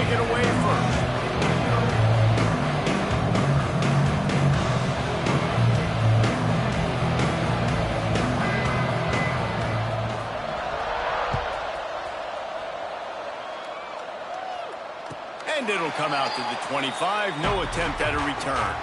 take it away first. And it'll come out to the 25. No attempt at a return.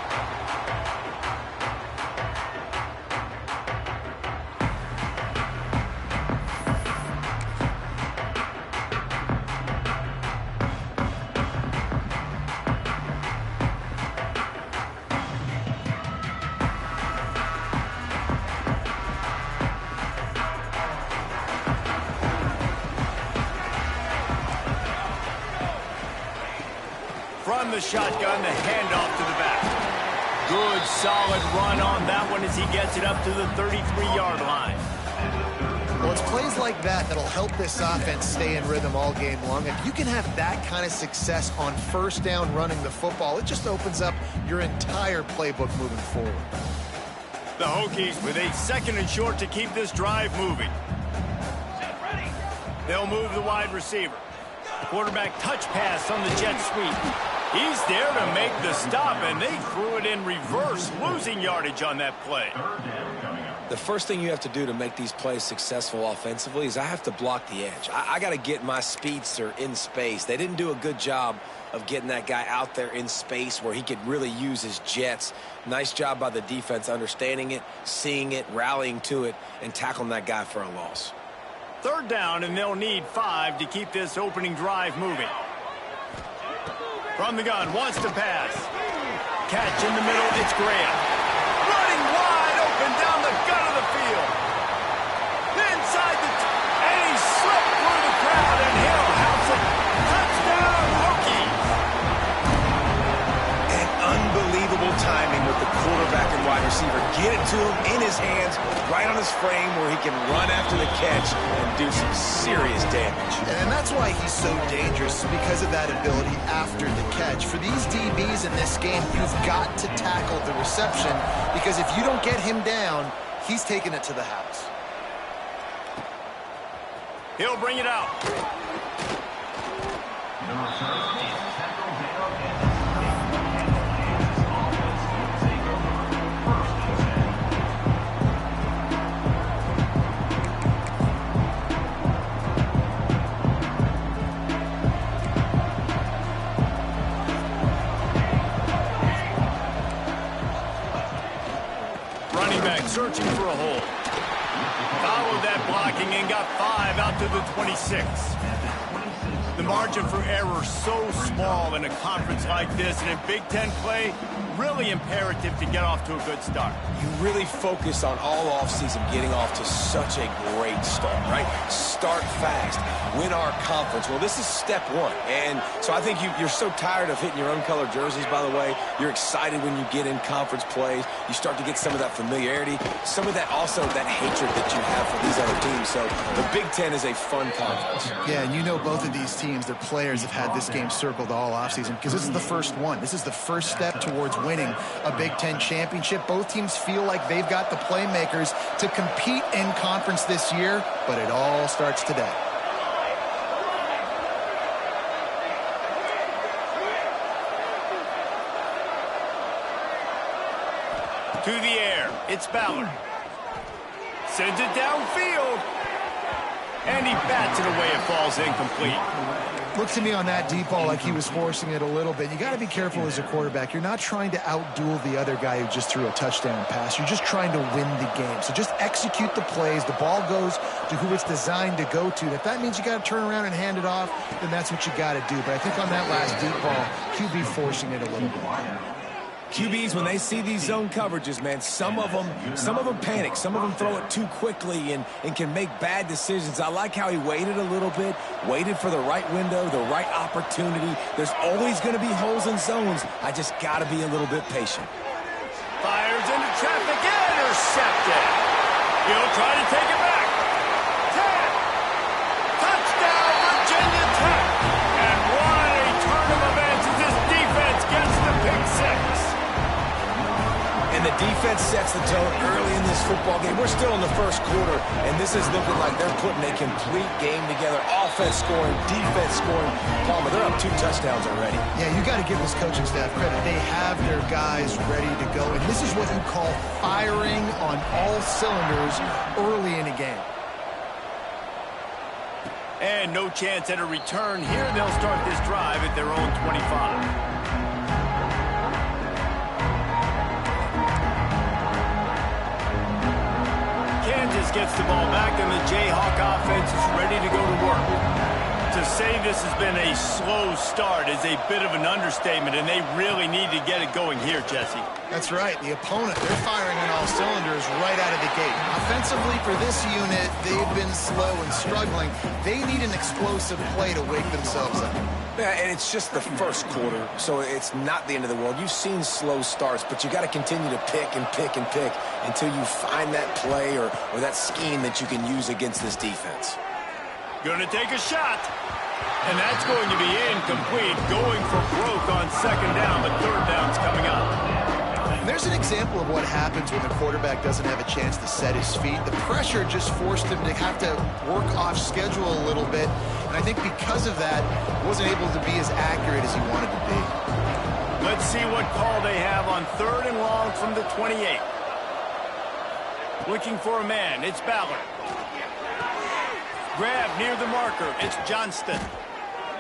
From the shotgun, the handoff to the back. Good, solid run on that one as he gets it up to the 33-yard line. Well, it's plays like that that'll help this offense stay in rhythm all game long. If you can have that kind of success on first down running the football, it just opens up your entire playbook moving forward. The Hokies with a 2nd and short to keep this drive moving. They'll move the wide receiver. Quarterback touch pass on the jet sweep. He's there to make the stop, and they threw it in reverse, losing yardage on that play. The first thing you have to do to make these plays successful offensively is I have to block the edge. I got to get my speedster in space. They didn't do a good job of getting that guy out there in space where he could really use his jets. Nice job by the defense understanding it, seeing it, rallying to it, and tackling that guy for a loss. 3rd down, and they'll need 5 to keep this opening drive moving. From the gun, wants to pass. Catch in the middle, it's Graham. Running wide open down the gut of the field. Inside and he slipped through the crowd, and he'll house it. Touchdown, Hokies. And unbelievable timing with the quarterback and wide receiver. Get it to him in his hands, right on his frame where he can run after the catch and do some serious damage. And that's why he's so dangerous, because of that ability after the catch. For these DBs in this game, you've got to tackle the reception, because if you don't get him down, he's taking it to the house. He'll bring it out. Searching for a hole. Followed that blocking and got 5 out to the 26. The margin for error so small in a conference like this, and in Big Ten play, really imperative to get off to a good start. You really focus on all offseason getting off to such a great start, right? Start fast, win our conference. Well, this is step 1. And so I think you're so tired of hitting your own color jerseys, by the way. You're excited when you get in conference plays. You start to get some of that familiarity, some of that also that hatred that you have for these other teams. So the Big Ten is a fun conference. Yeah, and you know both of these teams, their players have had this game circled all offseason because this is the first one. This is the first step towards winning a Big Ten championship. Both teams feel like they've got the playmakers to compete in conference this year, but it all starts today. To the air, it's Ballard. Sends it downfield. And he bats it away. It falls incomplete. Looked to me on that deep ball like he was forcing it a little bit. You got to be careful as a quarterback. You're not trying to outduel the other guy who just threw a touchdown pass. You're just trying to win the game. So just execute the plays. The ball goes to who it's designed to go to. If that means you got to turn around and hand it off, then that's what you got to do. But I think on that last deep ball, QB forcing it a little bit. QBs, when they see these zone coverages, man, some of them panic. Some of them throw it too quickly and can make bad decisions. I like how he waited a little bit, waited for the right window, the right opportunity. There's always going to be holes in zones. I just got to be a little bit patient. Fires into traffic, intercepted. He'll try to take it back. 10. Touchdown, Virginia Tech. And what a turn of events as this defense gets the pick six. And the defense sets the tone early in this football game. We're still in the first quarter, and this is looking like they're putting a complete game together. Offense scoring, defense scoring. Palmer, they're up 2 touchdowns already. Yeah, you got to give this coaching staff credit. They have their guys ready to go, and this is what you call firing on all cylinders early in a game. And no chance at a return here. They'll start this drive at their own 25. Kansas gets the ball back, and the Jayhawk offense is ready to go to work. To say this has been a slow start is a bit of an understatement, and they really need to get it going here, Jesse. That's right. The opponent, they're firing on all cylinders right out of the gate. Offensively, for this unit, they've been slow and struggling. They need an explosive play to wake themselves up. Yeah, and it's just the first quarter, so it's not the end of the world. You've seen slow starts, but you got to continue to pick and pick and pick until you find that play or that scheme that you can use against this defense. Going to take a shot. And that's going to be incomplete. Going for broke on second down, but third down's coming up. There's an example of what happens when the quarterback doesn't have a chance to set his feet. The pressure just forced him to have to work off schedule a little bit. And I think because of that, wasn't able to be as accurate as he wanted to be. Let's see what call they have on 3rd and long from the 28. Looking for a man. It's Ballard. Grab near the marker. It's Johnston.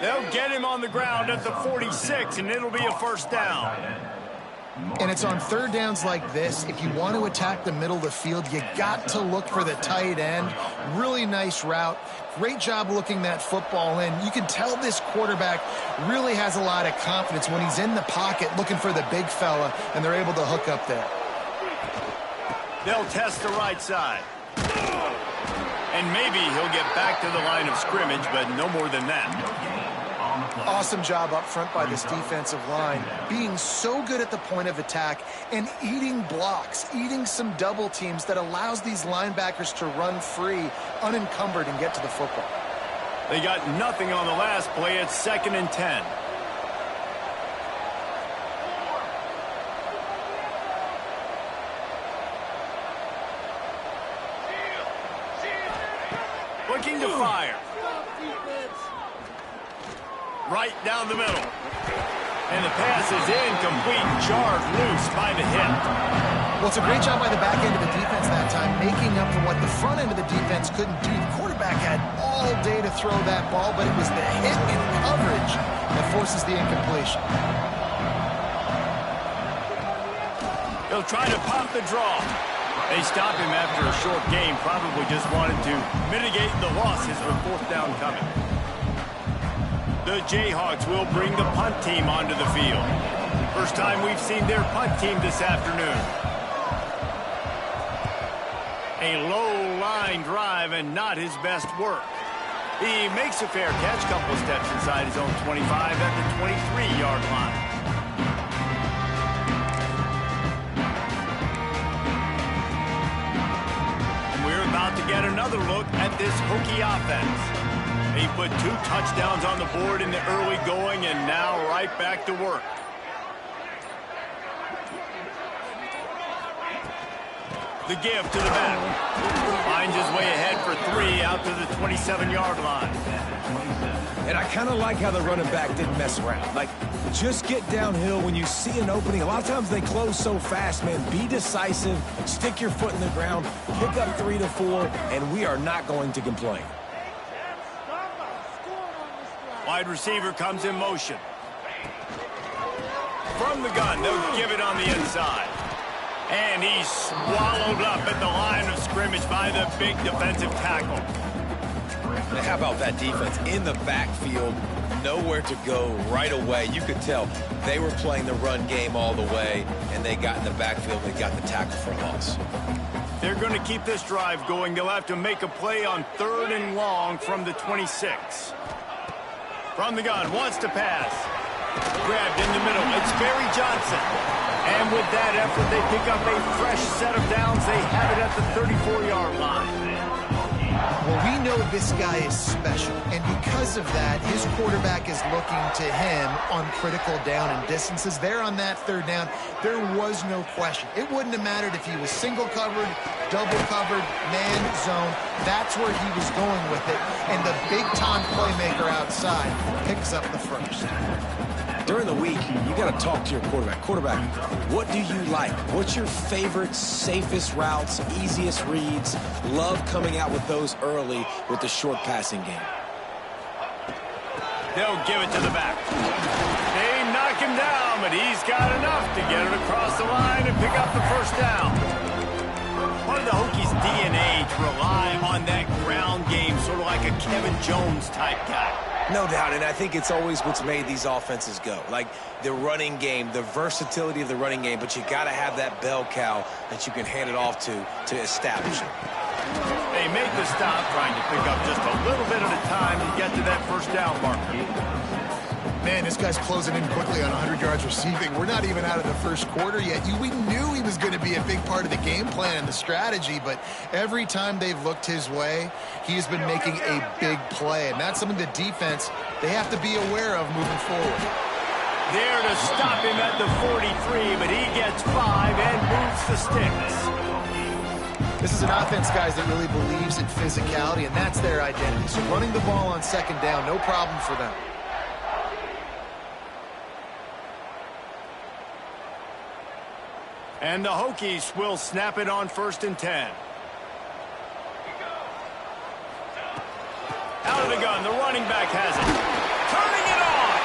They'll get him on the ground at the 46, and it'll be a first down. And it's on 3rd downs like this. If you want to attack the middle of the field, you got to look for the tight end. Really nice route. Great job looking that football in. You can tell this quarterback really has a lot of confidence when he's in the pocket looking for the big fella, and they're able to hook up there. They'll test the right side. And maybe he'll get back to the line of scrimmage, but no more than that. Awesome job up front by this defensive line, being so good at the point of attack and eating blocks, eating some double teams that allows these linebackers to run free, unencumbered, and get to the football. They got nothing on the last play. It's 2nd and 10. Looking to fire. Right down the middle. And the pass is incomplete, jarred loose by the hip. Well, it's a great job by the back end of the defense that time, making up for what the front end of the defense couldn't do. The quarterback had all day to throw that ball, but it was the hit and coverage that forces the incompletion. He'll try to pop the draw. They stop him after a short game, probably just wanted to mitigate the losses with 4th down coming. The Jayhawks will bring the punt team onto the field. First time we've seen their punt team this afternoon. A low line drive and not his best work. He makes a fair catch, couple steps inside his own 25 at the 23-yard line. About to get another look at this Hokie offense. They put 2 touchdowns on the board in the early going and now right back to work. The give to the back. Finds his way ahead for 3 out to the 27-yard line. And I kind of like how the running back didn't mess around. Like, just get downhill when you see an opening. A lot of times they close so fast, man. Be decisive, stick your foot in the ground, pick up 3 to 4, and we are not going to complain. Wide receiver comes in motion. From the gun, they'll give it on the inside. And he's swallowed up at the line of scrimmage by the big defensive tackle. How about that defense in the backfield? Nowhere to go right away. You could tell they were playing the run game all the way, and they got in the backfield and got the tackle for a loss. They're going to keep this drive going. They'll have to make a play on 3rd and long from the 26. From the gun, wants to pass. Grabbed in the middle. It's Barry Johnson. And with that effort, they pick up a fresh set of downs. They have it at the 34-yard line. Well, we know this guy is special, and because of that, his quarterback is looking to him on critical down and distances. There on that third down, there was no question. It wouldn't have mattered if he was single covered, double covered, man zone. That's where he was going with it, and the big-time playmaker outside picks up the first. During the week, you got to talk to your quarterback. Quarterback, what do you like? What's your favorite, safest routes, easiest reads? Love coming out with those early with the short passing game. They'll give it to the back. They knock him down, but he's got enough to get it across the line and pick up the first down. Part of the Hokies' DNA to rely on that ground game, sort of like a Kevin Jones type guy. No doubt, and I think it's always what's made these offenses go. Like the running game, the versatility of the running game, but you got to have that bell cow that you can hand it off to establish it. They make the stop, trying to pick up just a little bit at a time to get to that first down marker. Man, this guy's closing in quickly on 100 yards receiving. We're not even out of the first quarter yet. We knew he was going to be a big part of the game plan and the strategy, but every time they've looked his way, he's been making a big play, and that's something the defense, they have to be aware of moving forward. There to stop him at the 43, but he gets 5 and moves the sticks. This is an offense, guys, that really believes in physicality, and that's their identity. So running the ball on second down, no problem for them. And the Hokies will snap it on 1st and 10. Out of the gun, the running back has it. Turning it on!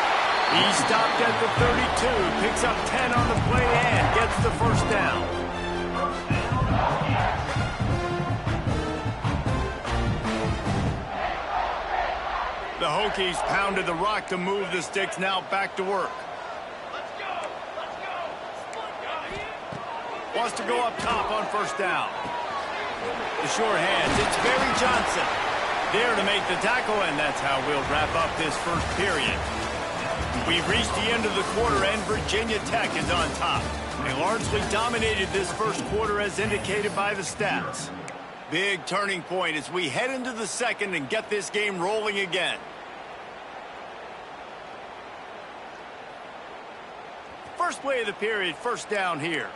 He stopped at the 32, picks up 10 on the play and gets the first down. The Hokies pounded the rock to move the sticks, now back to work. Wants to go up top on 1st down. The short hands, it's Barry Johnson. There to make the tackle, and that's how we'll wrap up this first period. We've reached the end of the quarter, and Virginia Tech is on top. They largely dominated this first quarter as indicated by the stats. Big turning point as we head into the second and get this game rolling again. First play of the period, first down here.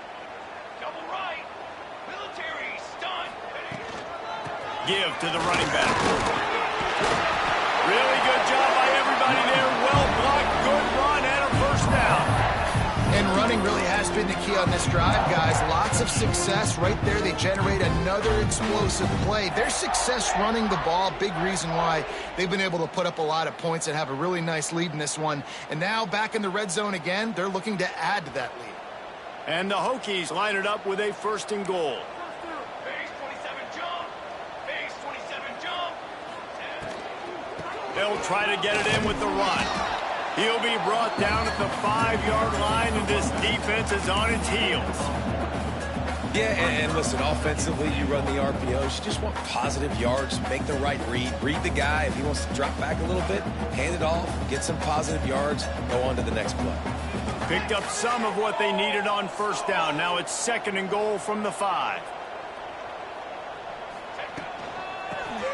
Double right. Military stunt. Give to the running back. Really good job by everybody there. Well blocked, good run, and a first down. And running really has been the key on this drive, guys. Lots of success right there. They generate another explosive play. Their success running the ball, big reason why they've been able to put up a lot of points and have a really nice lead in this one. And now back in the red zone again, they're looking to add to that lead. And the Hokies line it up with a 1st and goal. Base 27 jump. Base 27 jump. They'll try to get it in with the run. He'll be brought down at the 5-yard line, and this defense is on its heels. Yeah, and listen, offensively, you run the RPOs. You just want positive yards, make the right read the guy. If he wants to drop back a little bit, hand it off, get some positive yards, go on to the next play. Picked up some of what they needed on 1st down. Now it's 2nd and goal from the 5.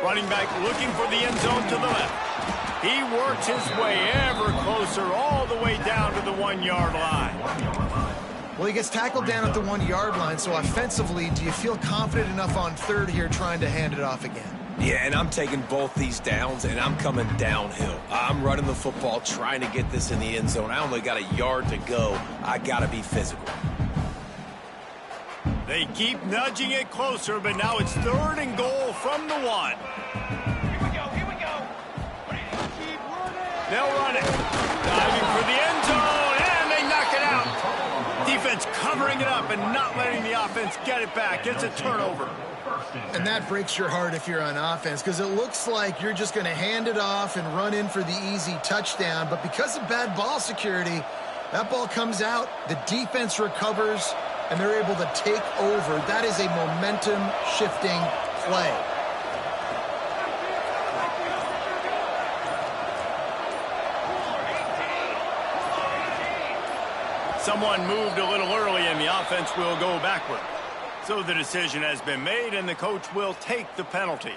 Running back looking for the end zone to the left. He works his way ever closer all the way down to the 1-yard line. Well, he gets tackled down at the 1-yard line, so offensively, do you feel confident enough on 3rd here trying to hand it off again? Yeah, and I'm taking both these downs, and I'm coming downhill. I'm running the football, trying to get this in the end zone. I only got a yard to go. I got to be physical. They keep nudging it closer, but now it's 3rd and goal from the 1. Here we go. Here we go. Keep running. They'll run it. Diving for the end zone, and they knock it out. Defense covering it up and not letting the offense get it back. It's a turnover. And that breaks your heart if you're on offense, because it looks like you're just going to hand it off and run in for the easy touchdown. But because of bad ball security, that ball comes out, the defense recovers, and they're able to take over. That is a momentum-shifting play. Someone moved a little early, and the offense will go backward. So the decision has been made, and the coach will take the penalty.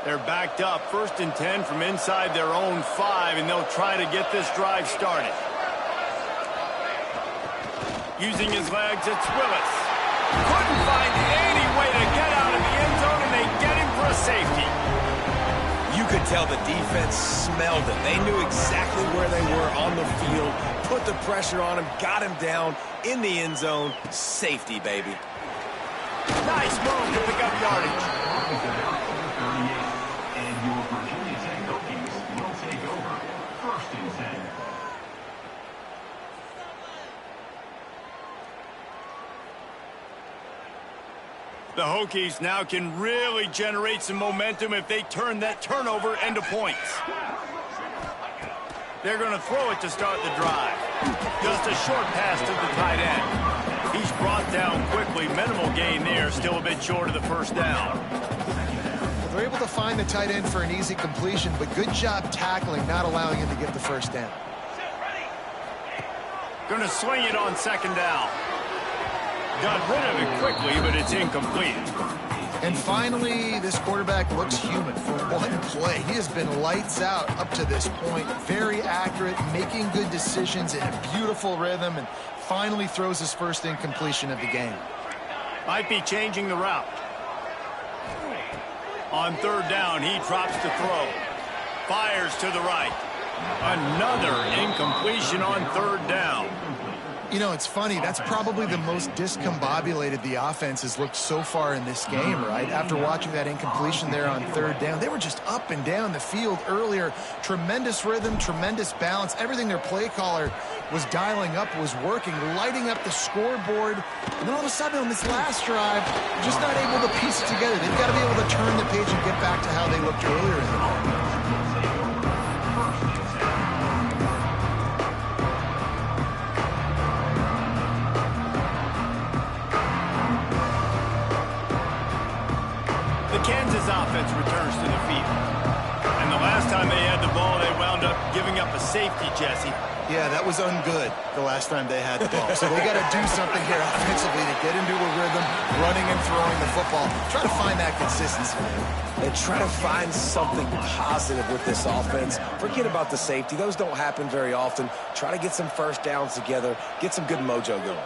They're backed up, 1st and 10 from inside their own 5, and they'll try to get this drive started. Using his legs, it's Willis. Couldn't find any way to get out of the end zone, and they get him for a safety. You could tell the defense smelled it. They knew exactly where they were on the field, put the pressure on him, got him down in the end zone. Safety, baby. Nice move to pick up yardage. And your Virginia Tech Hokies will take over 1st and 10. The Hokies now can really generate some momentum if they turn that turnover into points. They're going to throw it to start the drive. Just a short pass to the tight end. He's brought down quickly. Minimal gain there. Still a bit short of the 1st down. Well, they're able to find the tight end for an easy completion, but good job tackling, not allowing him to get the 1st down. Going to swing it on 2nd down. Got rid of it quickly, but it's incomplete. And finally, this quarterback looks human for one play. He has been lights out up to this point. Very accurate, making good decisions in a beautiful rhythm, and finally throws his 1st incompletion of the game. Might be changing the route. On 3rd down, he drops to throw. Fires to the right. Another incompletion on 3rd down. You know, it's funny. That's probably the most discombobulated the offense has looked so far in this game, right? After watching that incompletion there on 3rd down, they were just up and down the field earlier. Tremendous rhythm, tremendous balance. Everything their play caller was dialing up was working, lighting up the scoreboard. And then all of a sudden on this last drive, just not able to piece it together. They've got to be able to turn the page and get back to how they looked earlier in the game. Kansas offense returns to the field. And the last time they had the ball, they wound up giving up a safety, Jesse. Yeah, that was ungood the last time they had the ball. So they got to do something here offensively to get into a rhythm, running and throwing the football. Try to find that consistency. And try to find something positive with this offense. Forget about the safety. Those don't happen very often. Try to get some 1st downs together, get some good mojo going.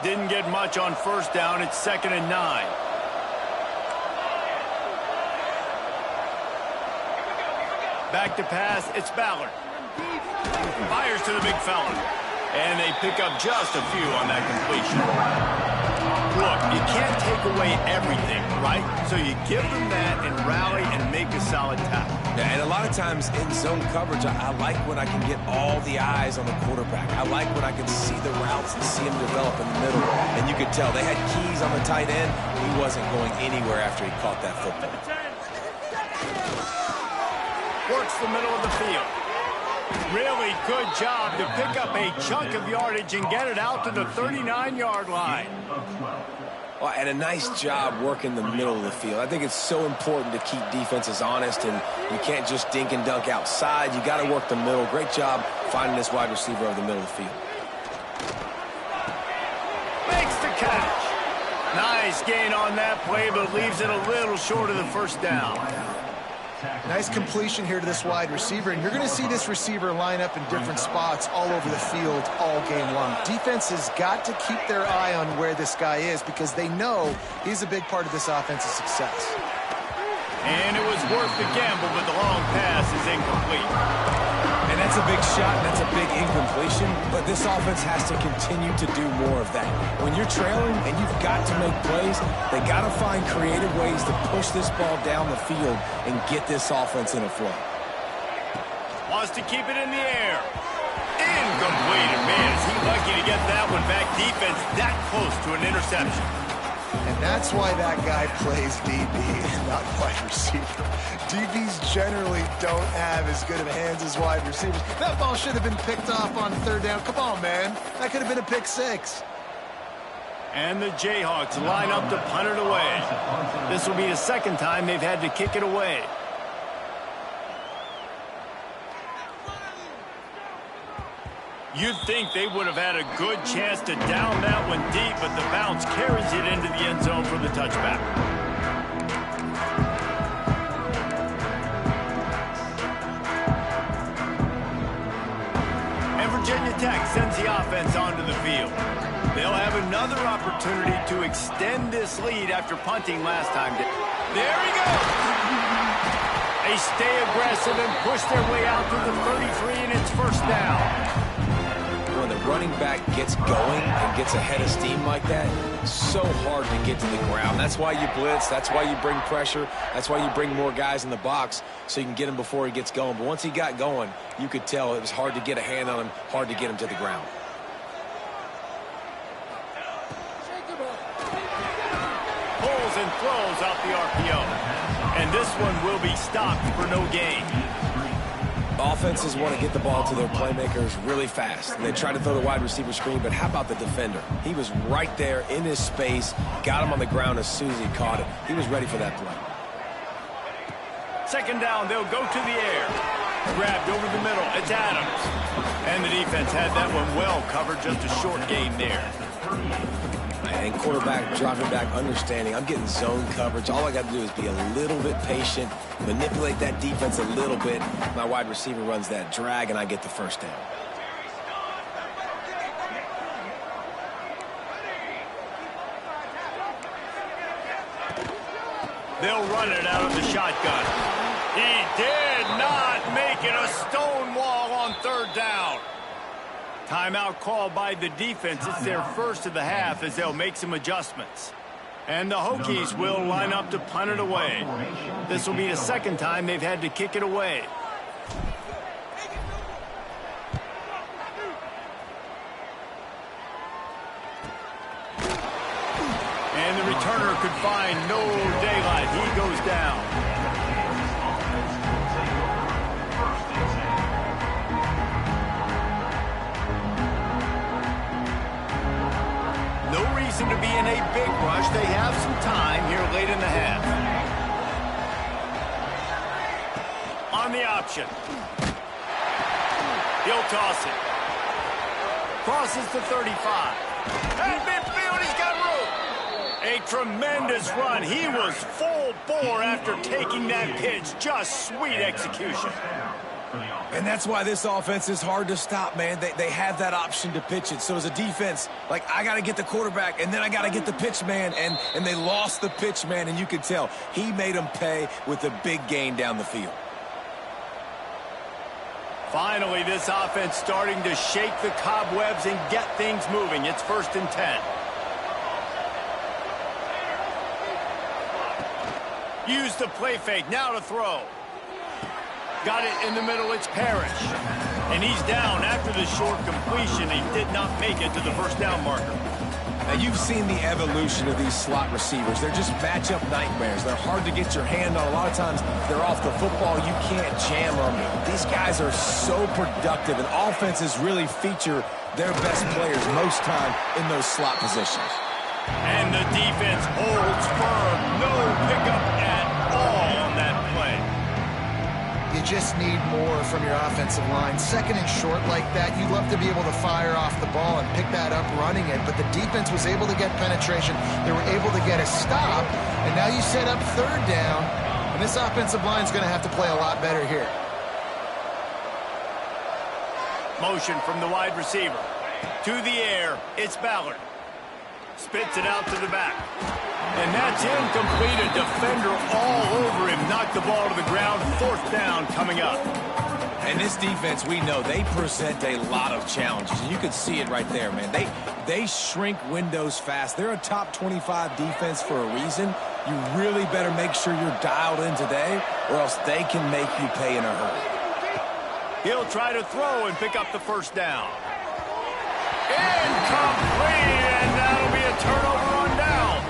Didn't get much on 1st down. It's 2nd and 9. Back to pass. It's Ballard. Fires to the big fella. And they pick up just a few on that completion. Look, you can't take away everything, right? So you give them that and rally and make a solid tackle. Yeah, and a lot of times in zone coverage, I like when I can get all the eyes on the quarterback. I like when I can see the routes and see him develop in the middle. And you could tell they had keys on the tight end. He wasn't going anywhere after he caught that football. Works the middle of the field. Really good job to pick up a chunk of yardage and get it out to the 39-yard line. Well, and a nice job working the middle of the field. I think it's so important to keep defenses honest, and you can't just dink and dunk outside. You got to work the middle. Great job finding this wide receiver over the middle of the field. Makes the catch. Nice gain on that play, but leaves it a little short of the 1st down. Nice completion here to this wide receiver, and you're going to see this receiver line up in different spots all over the field all game long. Defense has got to keep their eye on where this guy is because they know he's a big part of this offense's success. And it was worth the gamble, but the long pass is incomplete. And that's a big shot, and that's a big incompletion, but this offense has to continue to do more of that. When you're trailing and you've got to make plays, they got to find creative ways to push this ball down the field and get this offense in a flow. Wants to keep it in the air. Incomplete. And man, is he lucky to get that one back. Defense that close to an interception. And that's why that guy plays DB, not wide receiver. DBs generally don't have as good of hands as wide receivers. That ball should have been picked off on 3rd down. Come on, man. That could have been a pick 6. And the Jayhawks line up to punt it away. This will be the 2nd time they've had to kick it away. You'd think they would have had a good chance to down that one deep, but the bounce carries it into the end zone for the touchback. And Virginia Tech sends the offense onto the field. They'll have another opportunity to extend this lead after punting last time. There he goes! They stay aggressive and push their way out to the 33, and it's first down. When the running back gets going and gets ahead of steam like that, so hard to get to the ground. That's why you blitz. That's why you bring pressure. That's why you bring more guys in the box so you can get him before he gets going. But once he got going, you could tell it was hard to get a hand on him, hard to get him to the ground. Pulls and throws out the RPO. And this one will be stopped for no gain. Offenses want to get the ball to their playmakers really fast. And they try to throw the wide receiver screen, but how about the defender? He was right there in his space, got him on the ground as soon as he caught it. He was ready for that play. Second down, they'll go to the air. Grabbed over the middle, it's Adams. And the defense had that one well covered, just a short gain there. And quarterback dropping back, understanding I'm getting zone coverage. All I got to do is be a little bit patient, manipulate that defense a little bit. My wide receiver runs that drag, and I get the first down. They'll run it out of the shotgun. He did not make it, a stone wall on third down. Timeout called by the defense. It's their first of the half as they'll make some adjustments. And the Hokies will line up to punt it away. This will be the second time they've had to kick it away. And the returner could find no daylight. He goes down. No reason to be in a big rush. They have some time here late in the half. On the option. He'll toss it. Crosses the 35. At midfield, he's got room. A tremendous run. He was full bore after taking that pitch. Just sweet execution. And that's why this offense is hard to stop, man. They have that option to pitch it. So as a defense, like, I got to get the quarterback, and then I got to get the pitch man, and they lost the pitch man, and you could tell. He made them pay with a big gain down the field. Finally, this offense starting to shake the cobwebs and get things moving. It's 1st and 10. Use the play fake, now to throw. Got it in the middle, it's Parrish. And he's down after the short completion. He did not make it to the first down marker. Now, you've seen the evolution of these slot receivers. They're just matchup nightmares. They're hard to get your hand on. A lot of times, they're off the football. You can't jam them. These guys are so productive, and offenses really feature their best players most time in those slot positions. And the defense holds firm. No pickup at all on that play. You just need more from your offensive line. Second and short like that, you'd love to be able to fire off the ball and pick that up running it, but the defense was able to get penetration. They were able to get a stop, and now you set up third down, and this offensive line is going to have to play a lot better here. Motion from the wide receiver. To the air, it's Ballard. Spits it out to the back. And that's incomplete. A defender all over him. Knocked the ball to the ground. 4th down coming up. And this defense, we know, they present a lot of challenges. And you can see it right there, man. They shrink windows fast. They're a top 25 defense for a reason. You really better make sure you're dialed in today, or else they can make you pay in a hurry. He'll try to throw and pick up the first down. Incomplete, and that'll be a turnover on downs.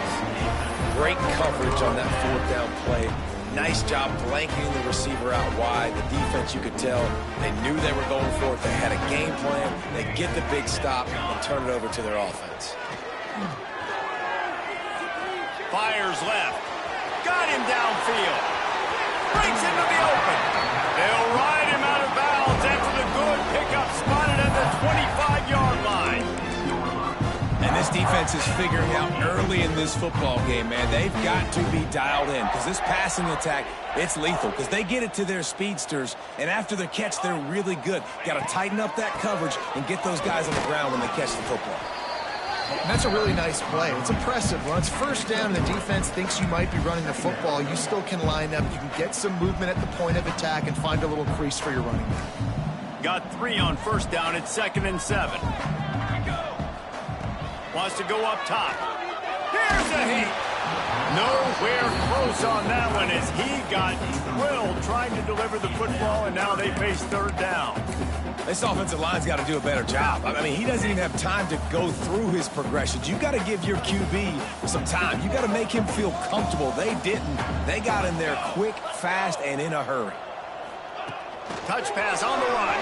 Great coverage on that 4th down play. Nice job blanketing the receiver out wide. The defense, you could tell, they knew they were going for it. They had a game plan. They get the big stop and turn it over to their offense. Fires left. Got him downfield. Breaks into the open. They'll ride him out of bounds after the good pickup spotted at the 25-yard line. And this defense is figuring out early in this football game, man. They've got to be dialed in because this passing attack, it's lethal because they get it to their speedsters, and after the catch, they're really good. Got to tighten up that coverage and get those guys on the ground when they catch the football. And that's a really nice play. It's impressive. When it's first down and the defense thinks you might be running the football, you still can line up. You can get some movement at the point of attack and find a little crease for your running back. Got 3 on first down. It's 2nd and 7. Wants to go up top. Here's a hit. Nowhere close on that one as he got drilled trying to deliver the football, and now they face 3rd down. This offensive line's got to do a better job. I mean, he doesn't even have time to go through his progressions. You got to give your QB some time. You got to make him feel comfortable. They didn't. They got in there quick, fast, and in a hurry. Touch pass on the run.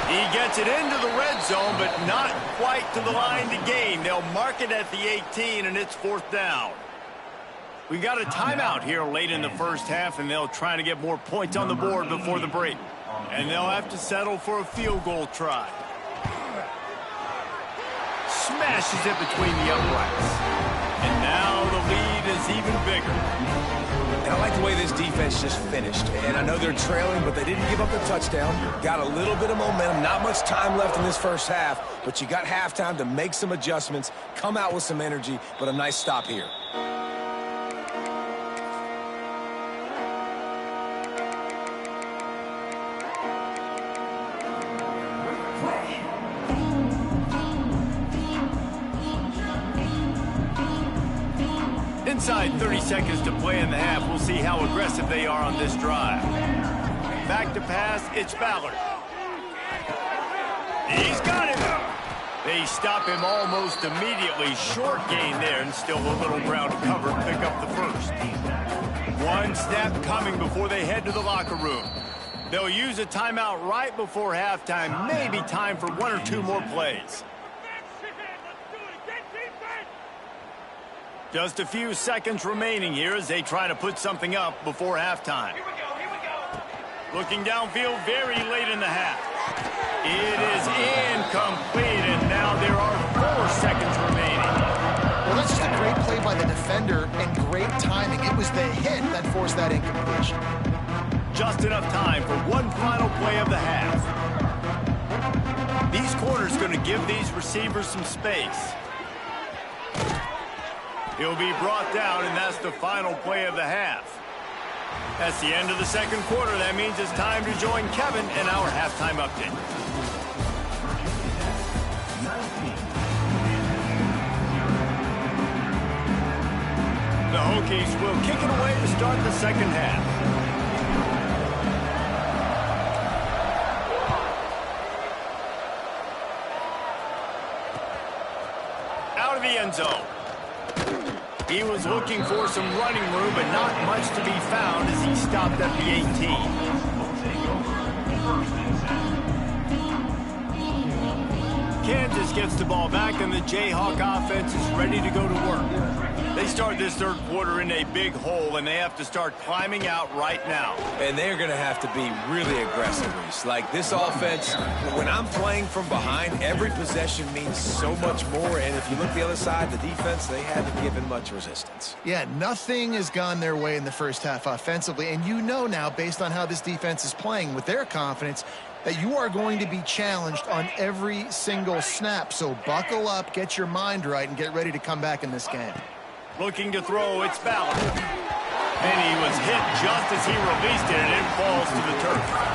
He gets it into the red zone, but not quite to the line to gain. They'll mark it at the 18, and it's 4th down. We got a timeout here late in the first half, and they'll try to get more points on the board before the break. And they'll have to settle for a field goal try. Smashes it between the uprights. And now the lead is even bigger. And I like the way this defense just finished. And I know they're trailing, but they didn't give up the touchdown. Got a little bit of momentum. Not much time left in this first half, but you got halftime to make some adjustments, come out with some energy, but a nice stop here. Inside 30 seconds to play in the half. We'll see how aggressive they are on this drive. Back to pass, it's Ballard. He's got it. They stop him almost immediately. Short gain there, and still a little ground cover to pick up the first. One snap coming before they head to the locker room. They'll use a timeout right before halftime. Maybe time for 1 or 2 more plays. Just a few seconds remaining here as they try to put something up before halftime. Here we go. Looking downfield very late in the half. It is incomplete, and now there are 4 seconds remaining. Well, that's just a great play by the defender and great timing. It was the hit that forced that incompletion. Just enough time for one final play of the half. These corners going to give these receivers some space. He'll be brought down, and that's the final play of the half. That's the end of the second quarter. That means it's time to join Kevin in our halftime update. The Hokies will kick it away to start the second half. Out of the end zone. He was looking for some running room, but not much to be found as he stopped at the 18. Kansas gets the ball back, and the Jayhawk offense is ready to go to work. They start this third quarter in a big hole, and they have to start climbing out right now. And they're going to have to be really aggressive, Reese. Like this offense, when I'm playing from behind, every possession means so much more. And if you look the other side, the defense, they haven't given much resistance. Yeah, nothing has gone their way in the first half offensively. And you know now, based on how this defense is playing with their confidence, that you are going to be challenged on every single snap. So buckle up, get your mind right, and get ready to come back in this game. Looking to throw, it's Ballard. And he was hit just as he released it, and it falls to the turf.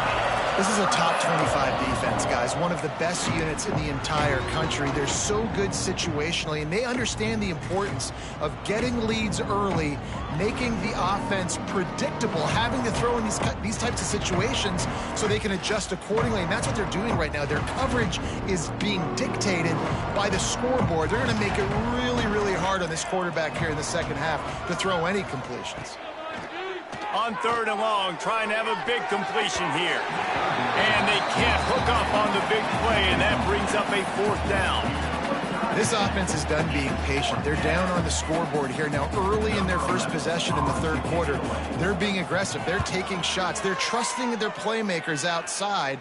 This is a top 25 defense, guys. One of the best units in the entire country. They're so good situationally, and they understand the importance of getting leads early, making the offense predictable, having to throw in these types of situations so they can adjust accordingly. And that's what they're doing right now. Their coverage is being dictated by the scoreboard. They're going to make it really, really hard on this quarterback here in the second half to throw any completions. On 3rd and long, trying to have a big completion here. And they can't hook up on the big play, and that brings up a 4th down. This offense is done being patient. They're down on the scoreboard here now early in their first possession in the third quarter. They're being aggressive. They're taking shots. They're trusting their playmakers outside.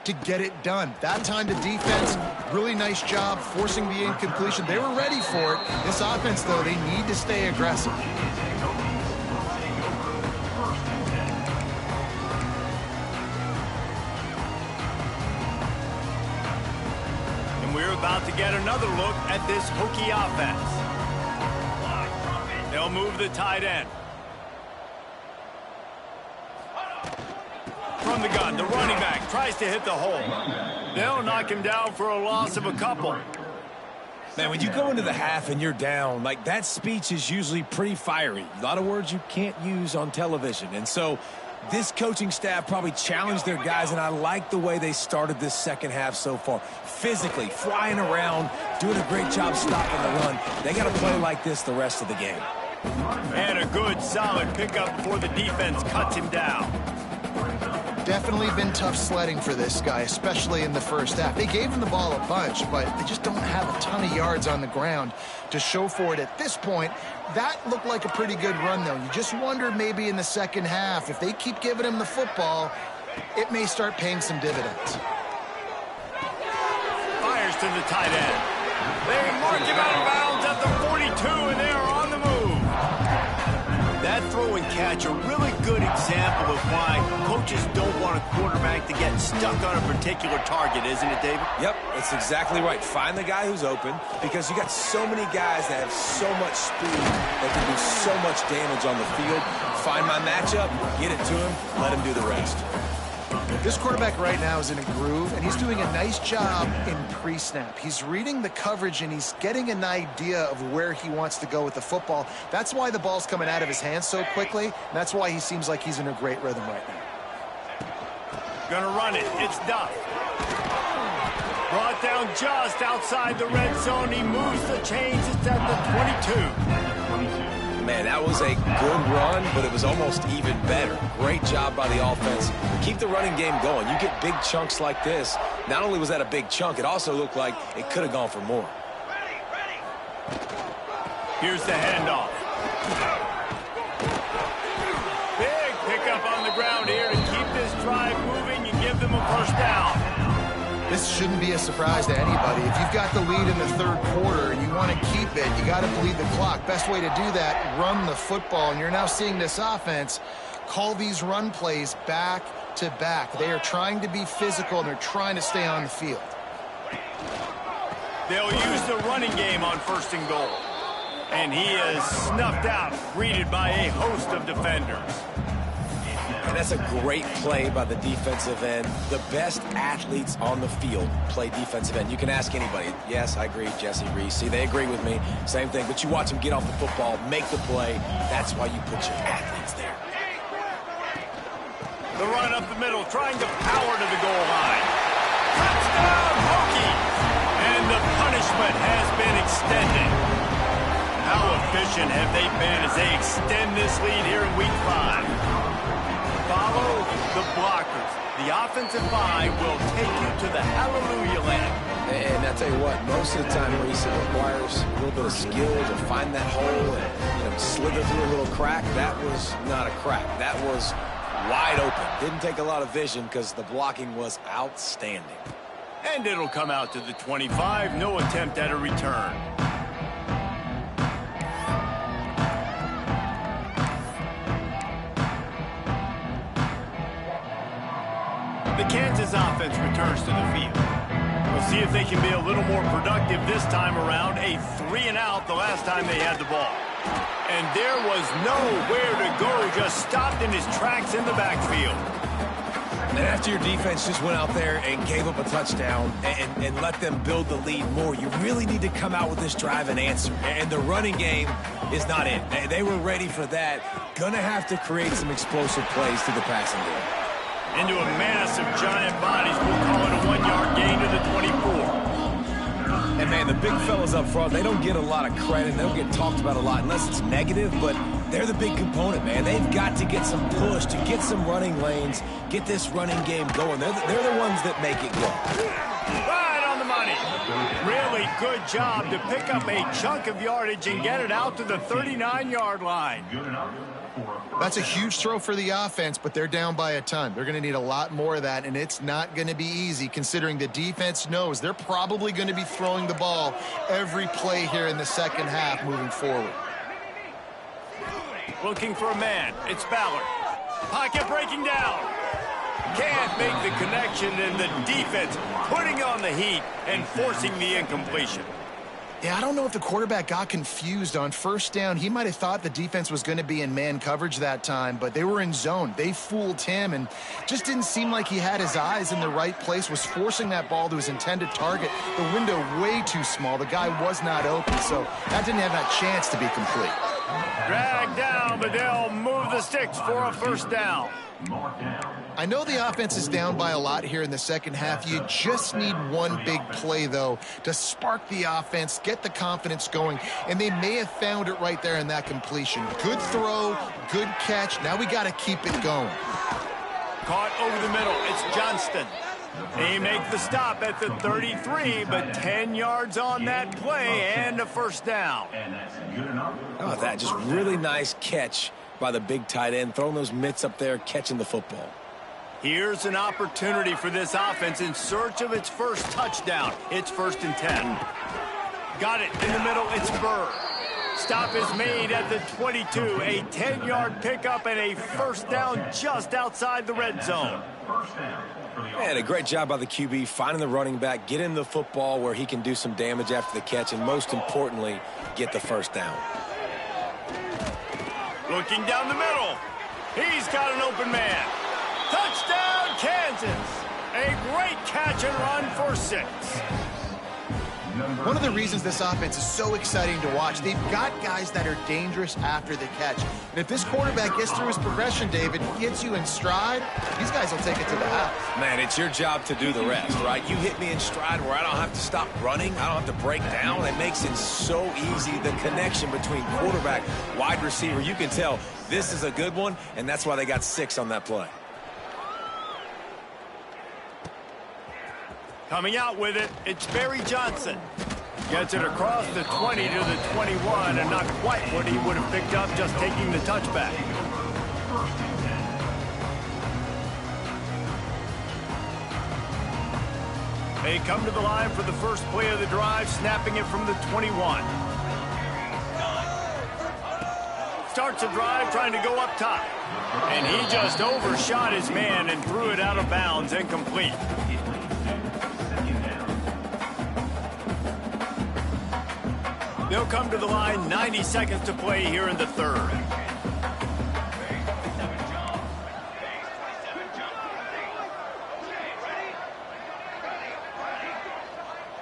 to get it done. That time the defense, really nice job forcing the incompletion. They were ready for it. This offense, though, they need to stay aggressive. And we're about to get another look at this Hokie offense. They'll move the tight end. From the gun, the running back tries to hit the hole. They'll knock him down for a loss of a couple. Man, when you go into the half and you're down, like, that speech is usually pretty fiery. A lot of words you can't use on television. And so this coaching staff probably challenged their guys, and I like the way they started this second half so far. Physically, flying around, doing a great job stopping the run. They got to play like this the rest of the game. And a good, solid pickup before the defense cuts him down. Definitely been tough sledding for this guy, especially in the first half. They gave him the ball a bunch, but they just don't have a ton of yards on the ground to show for it at this point. That looked like a pretty good run, though. You just wonder maybe in the second half, if they keep giving him the football, it may start paying some dividends. Fires to the tight end. They mark him out of bounds at the 42, and they are on the move. That throw and catch, a really good example of why coaches don't want a quarterback to get stuck on a particular target, isn't it, David? Yep, that's exactly right. Find the guy who's open, because you got so many guys that have so much speed that can do so much damage on the field. Find my matchup, get it to him, let him do the rest. This quarterback right now is in a groove, and he's doing a nice job in pre-snap. He's reading the coverage, and he's getting an idea of where he wants to go with the football. That's why the ball's coming out of his hands so quickly, and that's why he seems like he's in a great rhythm right now. Gonna run it. It's Duff. Brought down just outside the red zone. He moves the chains. It's at the 22. Man, that was a good run, but it was almost even better. Great job by the offense. Keep the running game going. You get big chunks like this. Not only was that a big chunk, it also looked like it could have gone for more. Here's the handoff. Big pickup on the ground here to keep this drive moving and give them a first down. This shouldn't be a surprise to anybody. If you've got the lead in the third quarter and you want to keep it, you got to bleed the clock. Best way to do that, run the football. And you're now seeing this offense call these run plays back to back. They are trying to be physical, and they're trying to stay on the field. They'll use the running game on first and goal. And he is snuffed out, greeted by a host of defenders. And that's a great play by the defensive end. The best athletes on the field play defensive end. You can ask anybody. Yes, I agree, Jesse Reese. See, they agree with me. Same thing. But you watch them get off the football, make the play. That's why you put your athletes there. The run up the middle, trying to power to the goal line. Touchdown, Hokies! And the punishment has been extended. How efficient have they been as they extend this lead here in Week 5? Follow the blockers. The offensive line will take you to the hallelujah land. And I tell you what, most of the time, Reese, it requires a little bit of skill to find that hole and slither through a little crack. That was not a crack. That was wide open. Didn't take a lot of vision because the blocking was outstanding. And it'll come out to the 25. No attempt at a return. The Kansas offense returns to the field. We'll see if they can be a little more productive this time around. A 3-and-out the last time they had the ball. And there was nowhere to go, just stopped in his tracks in the backfield. And after your defense just went out there and gave up a touchdown and let them build the lead more, you really need to come out with this drive and answer. And the running game is not it. They were ready for that. Gonna have to create some explosive plays through the passing game. Into a massive giant bodies. We'll call it a 1-yard gain to the 24. And, man, the big fellas up front, they don't get a lot of credit. They don't get talked about a lot unless it's negative, but they're the big component, man. They've got to get some push, to get some running lanes, get this running game going. They're the ones that make it go. Right on the money. Really good job to pick up a chunk of yardage and get it out to the 39-yard line. Good enough. That's a huge throw for the offense, but they're down by a ton. They're going to need a lot more of that, and it's not going to be easy considering the defense knows they're probably going to be throwing the ball every play here in the second half moving forward. Looking for a man. It's Ballard. Pocket breaking down. Can't make the connection, and the defense putting on the heat and forcing the incompletion. Yeah, I don't know if the quarterback got confused on first down. He might have thought the defense was going to be in man coverage that time, but they were in zone. They fooled him and just didn't seem like he had his eyes in the right place, was forcing that ball to his intended target. The window way too small. The guy was not open, so that didn't have that chance to be complete. Dragged down, but they'll move the sticks for a first down. I know the offense is down by a lot here in the second half. You just need one big play, though, to spark the offense, get the confidence going, and they may have found it right there in that completion. Good throw, good catch. Now we got to keep it going. Caught over the middle. It's Johnston. They make the stop at the 33, but 10 yards on that play and a first down. How about that? Just really nice catch by the big tight end, throwing those mitts up there, catching the football. Here's an opportunity for this offense in search of its first touchdown. It's 1st and 10. Got it in the middle. It's Burr. Stop is made at the 22. A 10-yard pickup and a first down just outside the red zone. Man, a great job by the QB finding the running back, getting the football where he can do some damage after the catch, and most importantly, get the first down. Looking down the middle. He's got an open man. Touchdown, Kansas. A great catch and run for 6. One of the reasons this offense is so exciting to watch, they've got guys that are dangerous after the catch. And if this quarterback gets through his progression, David, gets you in stride, these guys will take it to the house. Man, it's your job to do the rest, right? You hit me in stride where I don't have to stop running. I don't have to break down. It makes it so easy, the connection between quarterback, wide receiver. You can tell this is a good one, and that's why they got 6 on that play. Coming out with it, it's Barry Johnson. Gets it across the 20 to the 21, and not quite what he would have picked up just taking the touchback. They come to the line for the first play of the drive, snapping it from the 21. Starts a drive trying to go up top. And he just overshot his man and threw it out of bounds, incomplete. They'll come to the line, 90 seconds to play here in the third.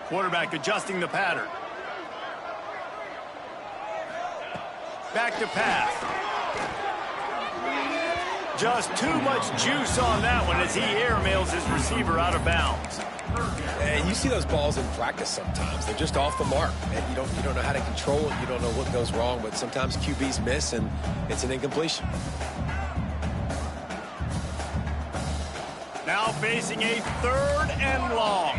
Quarterback adjusting the pattern. Back to pass. Just too much juice on that one as he airmails his receiver out of bounds. And you see those balls in practice sometimes. They're just off the mark. And you don't know how to control it. You don't know what goes wrong. But sometimes QBs miss, and it's an incompletion. Now facing a 3rd and long.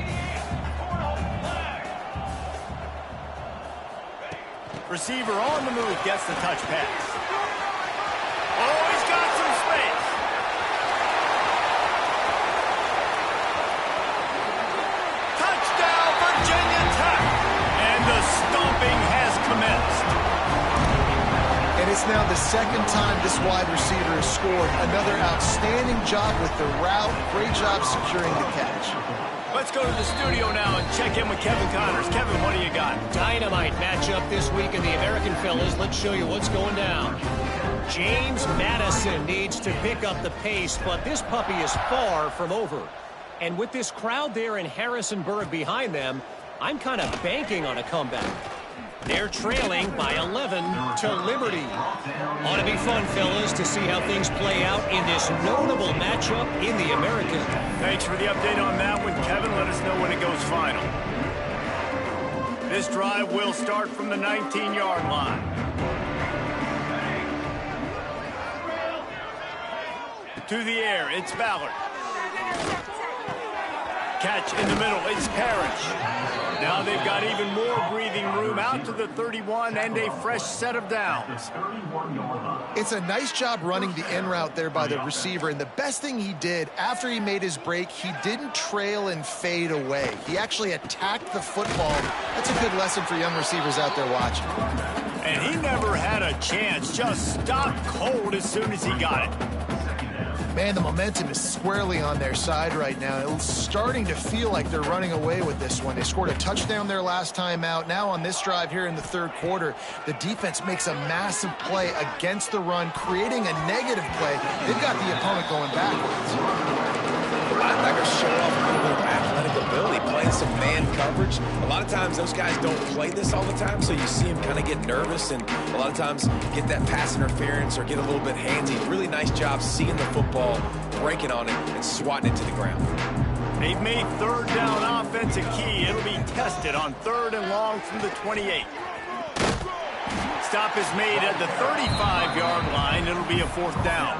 Receiver on the move gets the touch pass. Oh, he's got some space. Touchdown, Virginia Tech. And the stomping has commenced. And it's now the second time this wide receiver has scored. Another outstanding job with the route. Great job securing the catch. Let's go to the studio now and check in with Kevin Connors. Kevin, what do you got? Dynamite matchup this week in the American Fellas. Let's show you what's going down. James Madison needs to pick up the pace, but this puppy is far from over. And with this crowd there in Harrisonburg behind them, I'm kind of banking on a comeback. They're trailing by 11 to Liberty. Ought to be fun, fellas, to see how things play out in this notable matchup in the American. Thanks for the update on that one, Kevin. Let us know when it goes final. This drive will start from the 19-yard line. To the air, it's Ballard. Catch in the middle, it's Parrish. Now they've got even more breathing room out out to the 31 and a fresh set of downs. It's a nice job running the in route there by the receiver, and the best thing he did after he made his break, he didn't trail and fade away. He actually attacked the football. That's a good lesson for young receivers out there watching. And he never had a chance, just stopped cold as soon as he got it. Man, the momentum is squarely on their side right now. It's starting to feel like they're running away with this one. They scored a touchdown their last time out. Now on this drive here in the third quarter, the defense makes a massive play against the run, creating a negative play. They've got the opponent going backwards. Linebackers show off a little bit of athletic ability, playing some man coverage. A lot of times those guys don't play this all the time, so you see them kind of get nervous and a lot of times get that pass interference or get a little bit handsy. Really nice job seeing the football, breaking on it, and swatting it to the ground. They've made third down offense a key. It'll be tested on 3rd and long from the 28. Stop is made at the 35-yard line. It'll be a 4th down.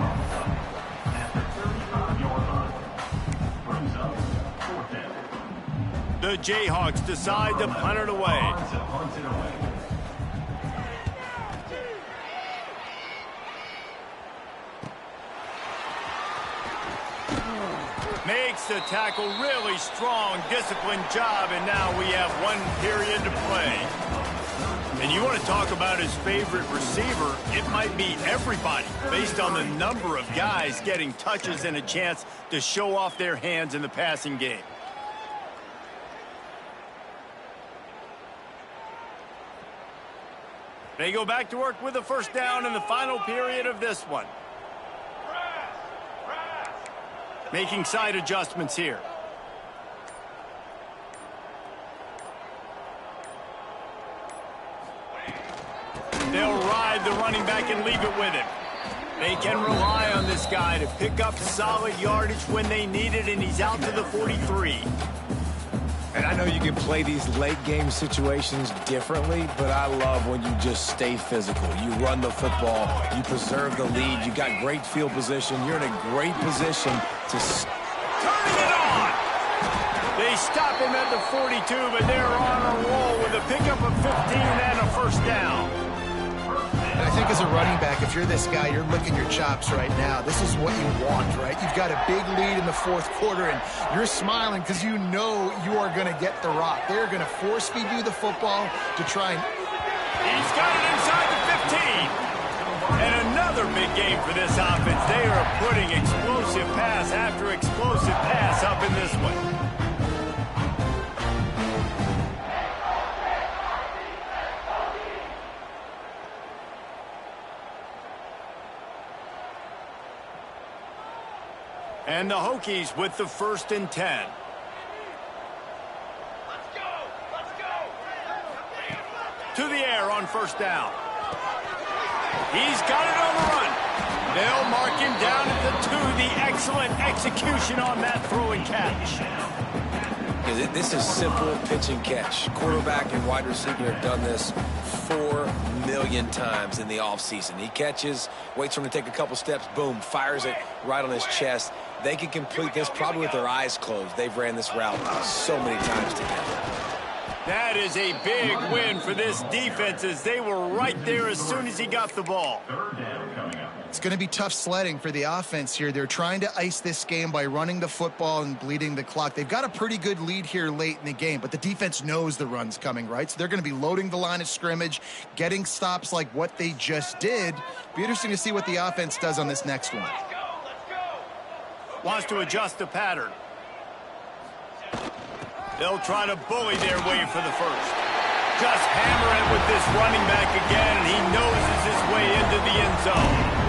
The Jayhawks decide to punt it away. Makes the tackle, really strong, disciplined job, and now we have 1 period to play. And you want to talk about his favorite receiver, it might be everybody, based on the number of guys getting touches and a chance to show off their hands in the passing game. They go back to work with a 1st down in the final period of this one. Making side adjustments here. They'll ride the running back and leave it with him. They can rely on this guy to pick up solid yardage when they need it, and he's out to the 43. And I know you can play these late game situations differently, but I love when you just stay physical. You run the football, you preserve the lead, you got great field position, you're in a great position to... Turning it on! They stop him at the 42, but they're on a roll with a pickup of 15 and a 1st down. And I think as a running back, if you're this guy, you're licking your chops right now. This is what you want, right? You've got a big lead in the 4th quarter, and you're smiling because you know you are going to get the rock. They're going to force feed you the football to try and... He's got it inside the 15. And another big game for this offense. They are putting explosive pass after explosive pass up in this one. And the Hokies with the 1st and 10. Let's go! Let's go! To the air on 1st down. He's got it on the run. They'll mark him down at the 2. The excellent execution on that throw and catch. This is simple pitch and catch. Quarterback and wide receiver have done this 4 million times in the offseason. He catches, waits for him to take a couple steps, boom, fires it right on his chest. They can complete this probably with their eyes closed. They've ran this route so many times together. That is a big win for this defense as they were right there as soon as he got the ball. It's going to be tough sledding for the offense here. They're trying to ice this game by running the football and bleeding the clock. They've got a pretty good lead here late in the game, but the defense knows the run's coming, right? So they're going to be loading the line of scrimmage, getting stops like what they just did. Be interesting to see what the offense does on this next one. Wants to adjust the pattern. They'll try to bully their way for the 1st. Just hammer it with this running back again, and he noses his way into the end zone.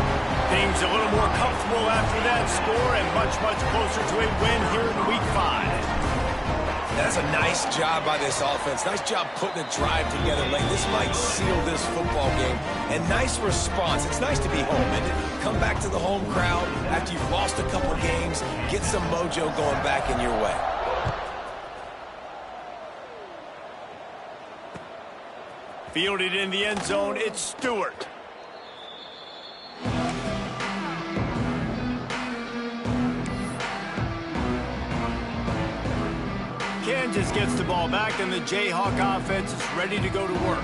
Things a little more comfortable after that score and much, much closer to a win here in Week 5. That's a nice job by this offense. Nice job putting a drive together late. This might seal this football game. And nice response. It's nice to be home, isn't it? Come back to the home crowd after you've lost a couple games. Get some mojo going back in your way. Fielded in the end zone, it's Stewart. Kansas just gets the ball back, and the Jayhawk offense is ready to go to work.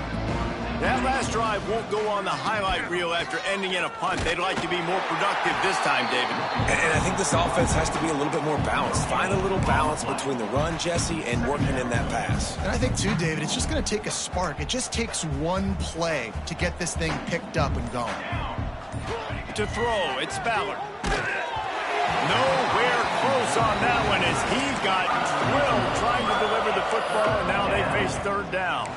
That last drive won't go on the highlight reel after ending in a punt. They'd like to be more productive this time, David. And I think this offense has to be a little bit more balanced. Find a little balance between the run, Jesse, and working in that pass. And I think, too, David, it's just going to take a spark. It just takes one play to get this thing picked up and going. To throw, it's Ballard. Nowhere close on that one as he got drilled trying to deliver the football, and now they face third down.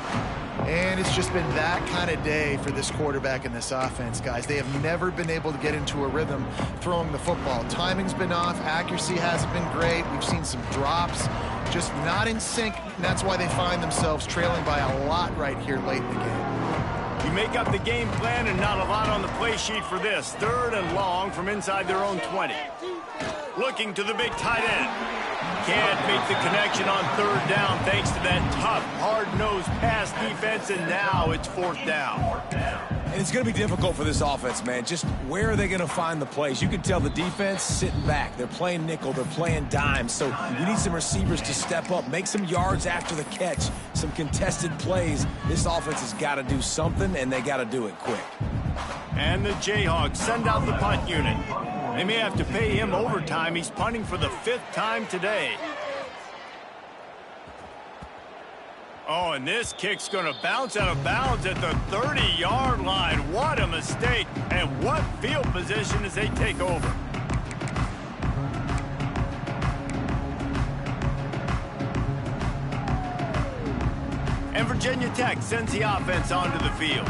And it's just been that kind of day for this quarterback and this offense, guys. They have never been able to get into a rhythm throwing the football. Timing's been off. Accuracy hasn't been great. We've seen some drops, just not in sync. And that's why they find themselves trailing by a lot right here late in the game. You make up the game plan and not a lot on the play sheet for this. Third and long from inside their own 20. Looking to the big tight end. Can't make the connection on third down thanks to that tough, hard-nosed pass defense, and now it's fourth down. And it's going to be difficult for this offense, man. Just where are they going to find the plays? You can tell the defense sitting back. They're playing nickel. They're playing dime. So you need some receivers to step up, make some yards after the catch, some contested plays. This offense has got to do something, and they got to do it quick. And the Jayhawks send out the punt unit. They may have to pay him overtime. He's punting for the 5th time today. Oh, and this kick's going to bounce out of bounds at the 30-yard line. What a mistake. And what field position as they take over. And Virginia Tech sends the offense onto the field.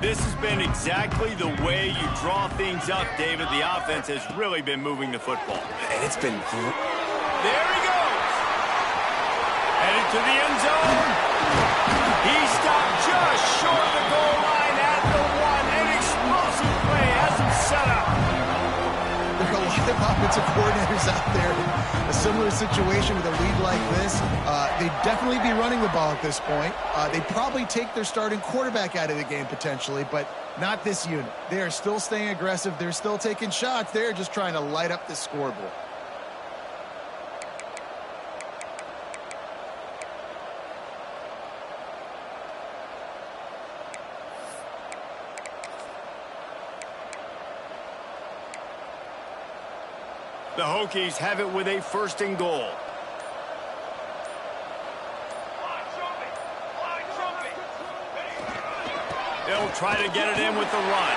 This has been exactly the way you draw things up, David. The offense has really been moving the football. And it's been great. There he goes. Headed to the end zone. He stopped just short of the goal line at the 1. An explosive play has him set up. There are a lot of offensive coordinators out there in a similar situation with a lead like this. They'd definitely be running the ball at this point. They'd probably take their starting quarterback out of the game potentially, but not this unit. They are still staying aggressive. They're still taking shots. They're just trying to light up the scoreboard. The Hokies have it with a 1st and goal. They'll try to get it in with the run.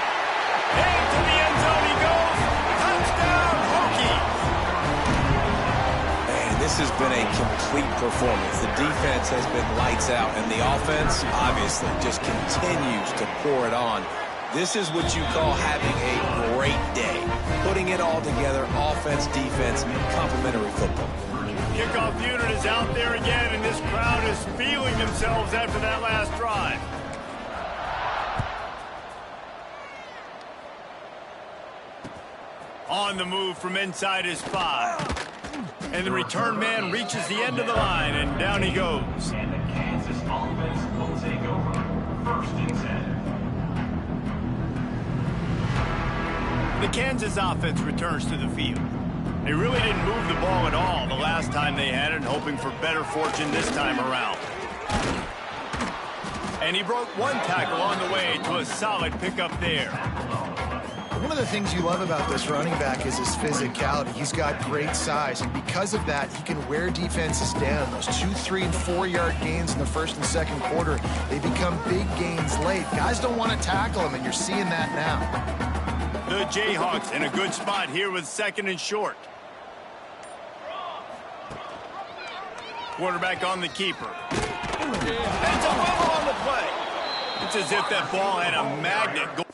Heading to the end zone he goes. Touchdown, Hokies! Man, this has been a complete performance. The defense has been lights out, and the offense obviously just continues to pour it on. This is what you call having a great day. Putting it all together, offense, defense, complementary football. Kickoff unit is out there again, and this crowd is feeling themselves after that last drive. On the move from inside his 5. And the return man reaches the end of the line, and down he goes. And the Kansas offense will take over. 1st and 10. The Kansas offense returns to the field. They really didn't move the ball at all the last time they had it, hoping for better fortune this time around. And he broke one tackle on the way to a solid pickup there. One of the things you love about this running back is his physicality. He's got great size, and because of that, he can wear defenses down. Those 2, 3, and 4-yard gains in the 1st and 2nd quarter, they become big gains late. Guys don't want to tackle him, and you're seeing that now. The Jayhawks in a good spot here with 2nd and short. Quarterback on the keeper. And it's a fumble on the play. It's as if that ball had a magnet going.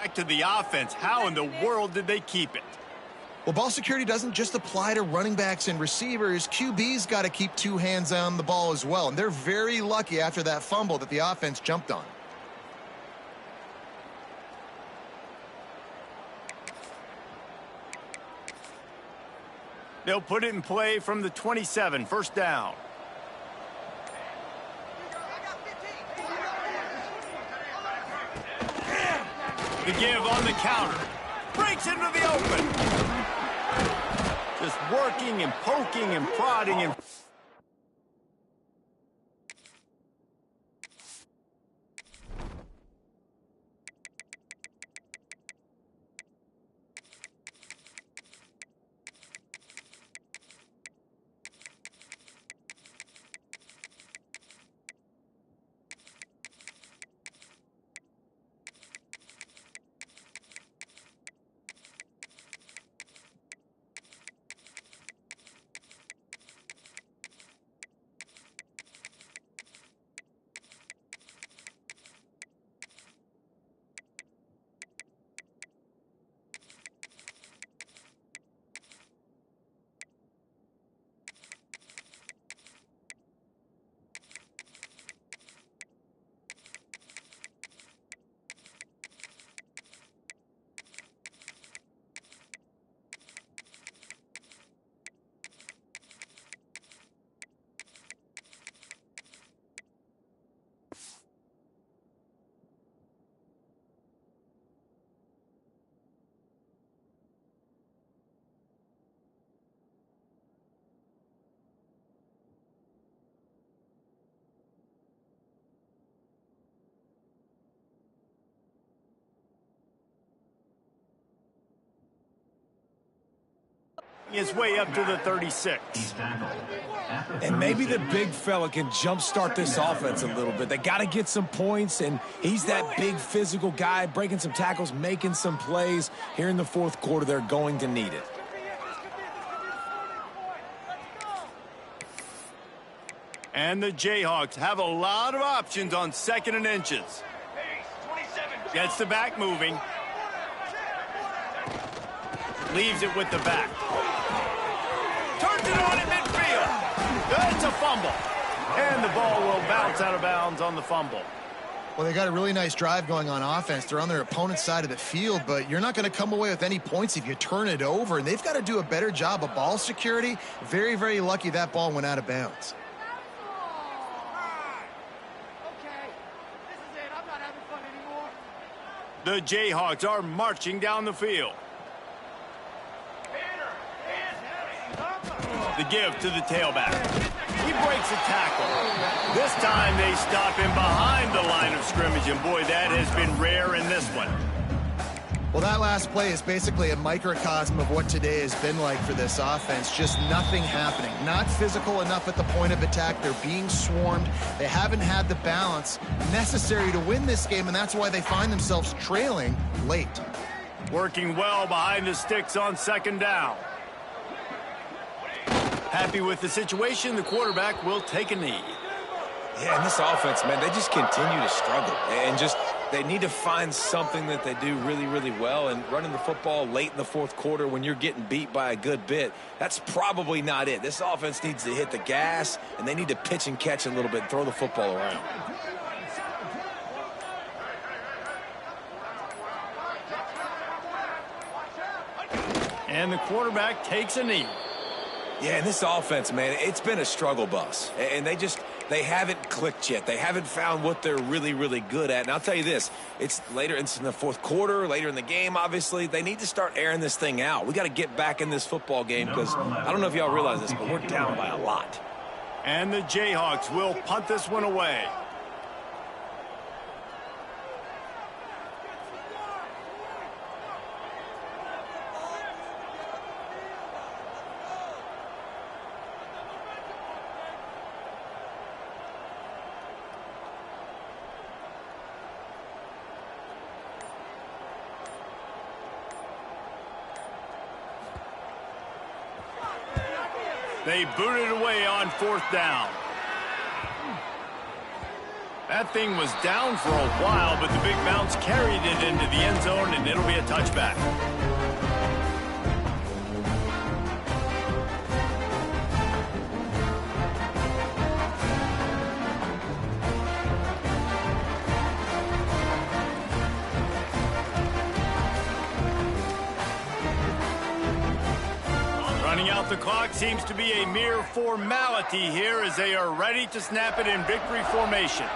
Back to the offense. How in the world did they keep it? Well, ball security doesn't just apply to running backs and receivers. QB's got to keep two hands on the ball as well. And they're very lucky after that fumble that the offense jumped on. They'll put it in play from the 27, first down. The give on the counter. Breaks into the open. Just working and poking and prodding and... his way up to the 36. And maybe the big fella can jumpstart this offense a little bit. They got to get some points, and he's that big physical guy, breaking some tackles, making some plays. Here in the fourth quarter, they're going to need it. And the Jayhawks have a lot of options on 2nd and inches. Gets the back moving. Leaves it with the back. Turns it on in midfield. That's a fumble. And the ball will bounce out of bounds on the fumble. Well, they got a really nice drive going on offense. They're on their opponent's side of the field, but you're not going to come away with any points if you turn it over. And they've got to do a better job of ball security. Very, very lucky that ball went out of bounds. The Jayhawks are marching down the field. The give to the tailback. He breaks a tackle. This time they stop him behind the line of scrimmage, and boy, that has been rare in this one. Well, that last play is basically a microcosm of what today has been like for this offense. Just nothing happening. Not physical enough at the point of attack. They're being swarmed. They haven't had the balance necessary to win this game, and that's why they find themselves trailing late. Working well behind the sticks on 2nd down. Happy with the situation, the quarterback will take a knee. Yeah, and this offense, man, they just continue to struggle. And just, they need to find something that they do really, really well. And running the football late in the fourth quarter when you're getting beat by a good bit, that's probably not it. This offense needs to hit the gas, and they need to pitch and catch a little bit and throw the football around. And the quarterback takes a knee. Yeah, and this offense, man, it's been a struggle bus. And they haven't clicked yet. They haven't found what they're really, really good at. And I'll tell you this, it's in the fourth quarter, later in the game, obviously. They need to start airing this thing out. We got to get back in this football game because I don't know if y'all realize this, but we're down by a lot. And the Jayhawks will punt this one away. They boot it away on 4th down. That thing was down for a while, but the big bounce carried it into the end zone, and it'll be a touchback. Running out the clock seems to be a mere formality here as they are ready to snap it in victory formation.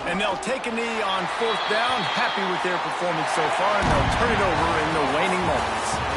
And they'll take a knee on 4th down, happy with their performance so far, and they'll turn it over in the waning moments.